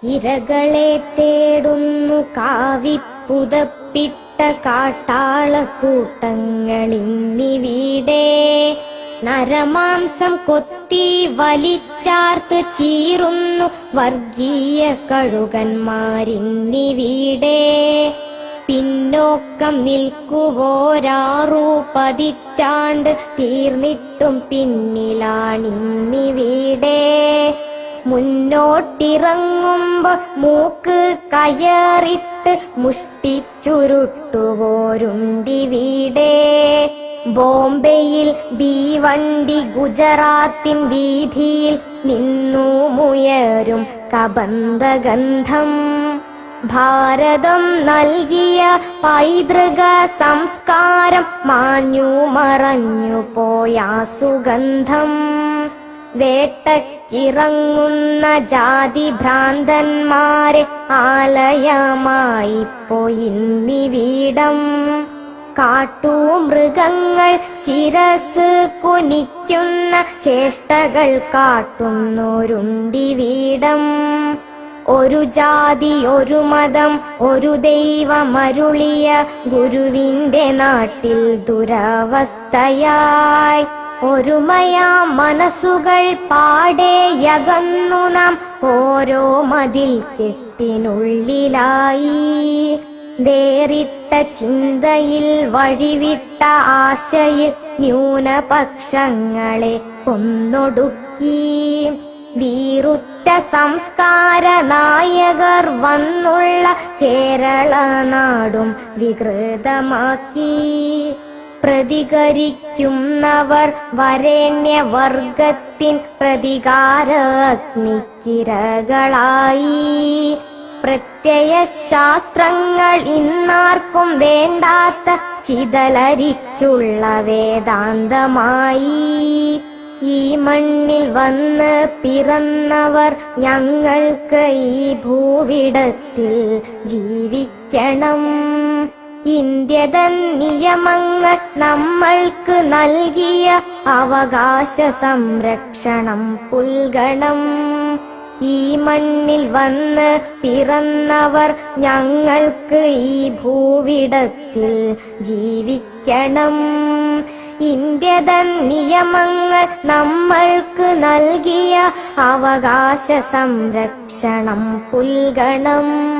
ഇരകളെ തേടുന്നു കാവിപ്പുതപ്പിട്ട കാട്ടാളക്കൂട്ടങ്ങളിന്നിവിടെ. നരമാംസം കൊത്തി വലിച്ചാർത്ത് ചീറുന്നു വർഗീയ കഴുകന്മാരിന്നിവിടെ. പിന്നോക്കം നിൽക്കുവോരാറു പതിറ്റാണ്ട് തീർന്നിട്ടും പിന്നിലാണിന്നിവിടെ. മുന്നോട്ടിറങ്ങുമ്പോൾ മൂക്ക് കയറിട്ട് മുഷ്ടിച്ചുരുട്ടുവോരുണ്ടിവിടെ. ബോംബെയിൽ ഭീവണ്ടി ഗുജറാത്തിൻ വീഥിയിൽ നിന്നുമുയരും കബന്ധഗന്ധം. ഭാരതം നൽകിയ പൈതൃക സംസ്കാരം മാഞ്ഞു മറഞ്ഞു പോയാ സുഗന്ധം. വേട്ടക്കിറങ്ങുന്ന ജാതി ഭ്രാന്തന്മാരെ ആലയമായി പോയിന്നിവിടം. കാട്ടുമൃഗങ്ങൾ ശിരസ് കുനിക്കുന്ന ചേഷ്ടകൾ കാട്ടുന്നോരുണ്ടിവിടം. ഒരു ജാതി ഒരു മതം ഒരു ദൈവമരുളിയ ഗുരുവിന്റെ നാട്ടിൽ ദുരവസ്ഥയായി ഒരുമയാ മനസ്സുകൾ പാടെയകന്നു നാം ഓരോ മതിൽ കെട്ടിനുള്ളിലായി. വേറിട്ട ചിന്തയിൽ വഴിവിട്ട ആശയിൽ ന്യൂനപക്ഷങ്ങളെ കൊന്നൊടുക്കി. വീറുറ്റ സംസ്കാര നായകർ വന്നുള്ള കേരള നാടും വികൃതമാക്കി. പ്രതികരിക്കുന്നവർ വരേണ്യവർഗത്തിൻ പ്രതികാര അഗ്നിക്കിരകളായി. പ്രത്യയശാസ്ത്രങ്ങൾ ഇന്നാർക്കും വേണ്ടാത്ത ചിതലരിച്ചുള്ള വേദാന്തമായി. ഈ മണ്ണിൽ വന്ന് പിറന്നവർ ഞങ്ങൾക്ക് ഈ ഭൂവിടത്തിൽ ജീവിക്കണം. ഇന്ത്യതൻ നിയമങ്ങൾ നമ്മൾക്ക് നൽകിയ അവകാശ സംരക്ഷണം പുൽകണം. ഈ മണ്ണിൽ വന്ന് പിറന്നവർ ഞങ്ങൾക്ക് ഈ ഭൂവിടത്തിൽ ജീവിക്കണം. ഇന്ത്യതൻ നിയമങ്ങൾ നമ്മൾക്ക് നൽകിയ അവകാശ സംരക്ഷണം പുൽകണം.